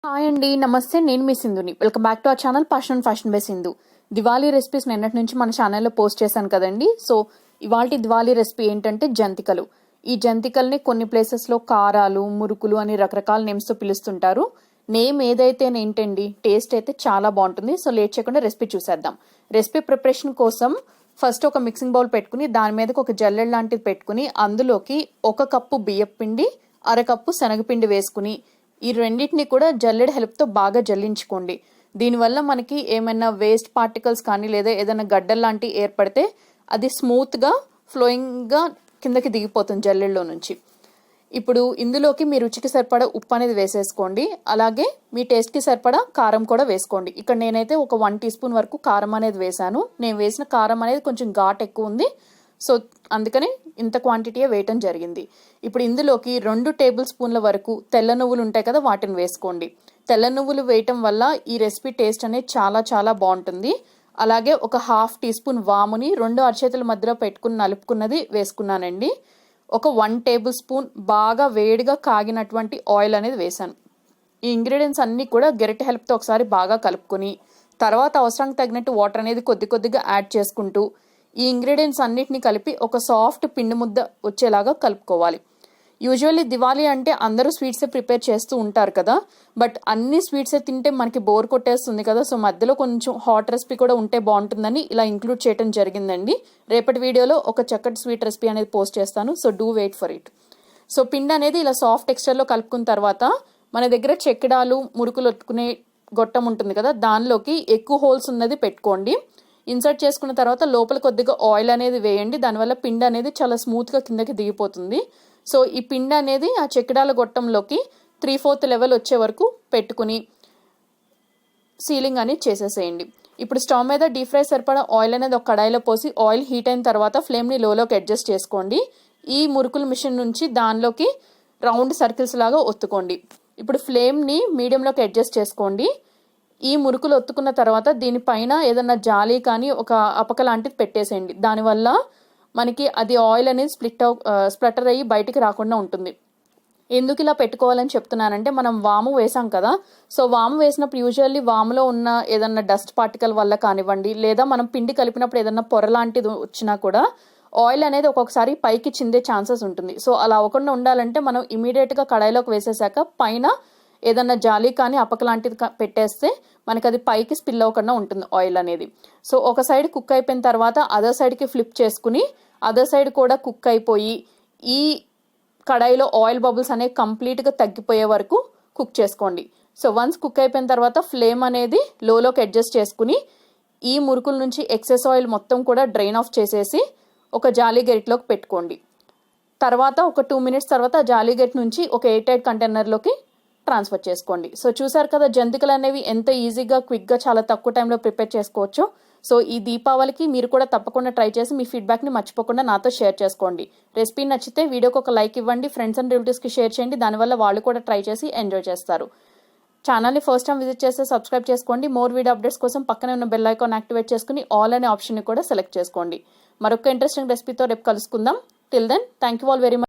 Hi అండి, నమస్తే. నేను మీ సింధుని. Welcome back to our channel fashion by Sindhu. Diwali recipes నిన్నటి నుంచి మన ఛానల్లో పోస్ట్ చేశాను కదండి. సో ఇవాళ దివాళీ రెసిపీ ఏంటంటే జంతికలు. ఈ జంతికల్ని కొన్ని ప్లేసెస్లో కారాలు, మురుకులు అని రకరకాల నేమ్స్తో పిలుస్తుంటారు. నేమ్ ఏదైతే ఏంటండి, టేస్ట్ అయితే చాలా బాగుంటుంది. సో లేట్ చేయకుండా రెసిపీ చూసేద్దాం. రెసిపీ ప్రిపరేషన్ కోసం ఫస్ట్ ఒక మిక్సింగ్ బౌల్ పెట్టుకుని దాని మీదకి ఒక జల్లెడ లాంటిది పెట్టుకుని అందులోకి 1 కప్పు బియ్యం పిండి, 1/2 కప్పు శనగపిండి వేసుకుని ఈ రెండింటిని కూడా జల్లెడ హెల్ప్తో బాగా జల్లించుకోండి. దీనివల్ల మనకి ఏమైనా వేస్ట్ పార్టికల్స్ కానీ లేదా ఏదైనా గడ్డలు లాంటివి ఏర్పడితే అది స్మూత్గా ఫ్లోయింగ్గా కిందకి దిగిపోతుంది జల్లెడలో నుంచి. ఇప్పుడు ఇందులోకి మీ రుచికి సరిపడా ఉప్పు అనేది వేసేసుకోండి. అలాగే మీ టేస్ట్కి సరిపడా కారం కూడా వేసుకోండి. ఇక్కడ నేనైతే ఒక 1 టీ స్పూన్ వరకు కారం అనేది వేసాను. నేను వేసిన కారం అనేది కొంచెం ఘాట్ ఎక్కువ ఉంది. సో అందుకని ఇంత క్వాంటిటీయే వేయటం జరిగింది. ఇప్పుడు ఇందులోకి 2 టేబుల్ స్పూన్ల వరకు తెల్ల నువ్వులు ఉంటాయి కదా, వాటిని వేసుకోండి. తెల్ల నువ్వులు వేయటం వల్ల ఈ రెసిపీ టేస్ట్ అనేది చాలా చాలా బాగుంటుంది. అలాగే ఒక 1/2 టీ స్పూన్ వాముని 2 అరచేతుల మధ్యలో పెట్టుకుని నలుపుకున్నది వేసుకున్నానండి. ఒక 1 టేబుల్ స్పూన్ బాగా వేడిగా కాగినటువంటి ఆయిల్ అనేది వేసాను. ఈ ఇంగ్రీడియంట్స్ అన్నీ కూడా గెరిటె హెల్ప్తో ఒకసారి బాగా కలుపుకొని తర్వాత అవసరానికి తగినట్టు వాటర్ అనేది కొద్దిగా యాడ్ చేసుకుంటూ ఈ ఇంగ్రీడియంట్స్ అన్నిటిని కలిపి ఒక సాఫ్ట్ పిండి ముద్ద వచ్చేలాగా కలుపుకోవాలి. యూజువల్లీ దివాళీ అంటే అందరూ స్వీట్సే ప్రిపేర్ చేస్తూ ఉంటారు కదా, బట్ అన్ని స్వీట్సే తింటే మనకి బోర్ కొట్టేస్తుంది కదా. సో మధ్యలో కొంచెం హాట్ రెసిపీ కూడా ఉంటే బాగుంటుందని ఇలా ఇంక్లూడ్ చేయడం జరిగిందండి. రేపటి వీడియోలో ఒక చక్కటి స్వీట్ రెసిపీ అనేది పోస్ట్ చేస్తాను. So do wait for it. So పిండి అనేది ఇలా సాఫ్ట్ టెక్స్చర్లో కలుపుకున్న తర్వాత మన దగ్గర చెక్కడాలు, మురుకులు ఒత్తుకునే గొట్టం ఉంటుంది కదా, దానిలోకి ఎక్కువ హోల్స్ ఉన్నది పెట్టుకోండి. ఇన్సర్ట్ చేసుకున్న తర్వాత లోపల కొద్దిగా ఆయిల్ అనేది వేయండి. దానివల్ల పిండి అనేది చాలా స్మూత్గా కిందకి దిగిపోతుంది. సో ఈ పిండి అనేది ఆ చెక్కడాల గొట్టంలోకి 3/4 లెవెల్ వచ్చే వరకు పెట్టుకుని సీలింగ్ అనేది చేసేసేయండి. ఇప్పుడు స్టవ్ మీద డీప్ ఫ్రై సరిపడా ఆయిల్ అనేది ఒక కడాయిలో పోసి ఆయిల్ హీట్ అయిన తర్వాత ఫ్లేమ్ని లోలోకి అడ్జస్ట్ చేసుకోండి. ఈ మురుకుల మిషన్ నుంచి దానిలోకి రౌండ్ సర్కిల్స్ లాగా ఒత్తుకోండి. ఇప్పుడు ఫ్లేమ్ని మీడియంలోకి అడ్జస్ట్ చేసుకోండి. ఈ మురుకులు ఒత్తుకున్న తర్వాత దీనిపైన ఏదన్నా జాలి కానీ ఒక అపక లాంటిది పెట్టేసేయండి. దానివల్ల మనకి అది ఆయిల్ అనేది స్ప్లటర్ అయ్యి బయటికి రాకుండా ఉంటుంది. ఎందుకు ఇలా పెట్టుకోవాలని చెప్తున్నానంటే మనం వాము వేసాం కదా. సో వాము వేసినప్పుడు యూజువల్లీ వాములో ఉన్న ఏదన్నా డస్ట్ పార్టికల్ వల్ల కానివ్వండి, లేదా మనం పిండి కలిపినప్పుడు ఏదన్నా పొర లాంటిది వచ్చినా కూడా ఆయిల్ అనేది ఒక్కొక్కసారి పైకి చిందే ఛాన్సెస్ ఉంటుంది. సో అలా అవ్వకుండా ఉండాలంటే మనం ఇమీడియట్గా కడాయిలోకి వేసేసాక పైన ఏదన్నా జాలి కానీ అపక లాంటిది పెట్టేస్తే మనకి అది పైకి స్పిల్ అవ్వకుండా ఉంటుంది ఆయిల్ అనేది. సో ఒక సైడ్ కుక్ అయిపోయిన తర్వాత అదర్ సైడ్కి ఫ్లిప్ చేసుకుని అదర్ సైడ్ కూడా కుక్ అయిపోయి ఈ కడాయిలో ఆయిల్ బబుల్స్ అనేవి కంప్లీట్గా తగ్గిపోయే వరకు కుక్ చేసుకోండి. సో వన్స్ కుక్ అయిపోయిన తర్వాత ఫ్లేమ్ అనేది లోలోకి అడ్జస్ట్ చేసుకుని ఈ మురుకుల నుంచి ఎక్సెస్ ఆయిల్ మొత్తం కూడా డ్రైన్ ఆఫ్ చేసేసి ఒక జాలీ గరిటలోకి పెట్టుకోండి. తర్వాత ఒక 2 మినిట్స్ తర్వాత ఆ జాలీ గరిట నుంచి ఒక ఎయిర్ టైట్ కంటైనర్లోకి ట్రాన్స్ఫర్ చేసుకోండి. సో చూసారు కదా, జంతికలు అనేవి ఎంత ఈజీగా క్విక్గా చాలా తక్కువ టైంలో ప్రిపేర్ చేసుకోవచ్చు. సో ఈ దీపావళికి మీరు కూడా తప్పకుండా ట్రై చేసి మీ ఫీడ్బ్యాక్ని మర్చిపోకుండా నాతో షేర్ చేసుకోండి. రెసిపీ నచ్చితే వీడియోకి ఒక లైక్ ఇవ్వండి, ఫ్రెండ్స్ అండ్ రిలేటివ్స్కి షేర్ చేయండి. దానివల్ల వాళ్ళు కూడా ట్రై చేసి ఎంజాయ్ చేస్తారు. ఛానల్ని ఫస్ట్ టైం విజిట్ చేస్తే సబ్స్క్రైబ్ చేసుకోండి. మోర్ వీడియో అప్డేట్స్ కోసం పక్కనే ఉన్న బెల్ ఐకాన్ యాక్టివేట్ చేసుకుని ఆల్ అనే ఆప్షన్ని కూడా సెలెక్ట్ చేసుకోండి. మరొక ఇంట్రెస్టింగ్ రెసిపీతో రేపు కలుసుకుందాం. Till then thank you all very much.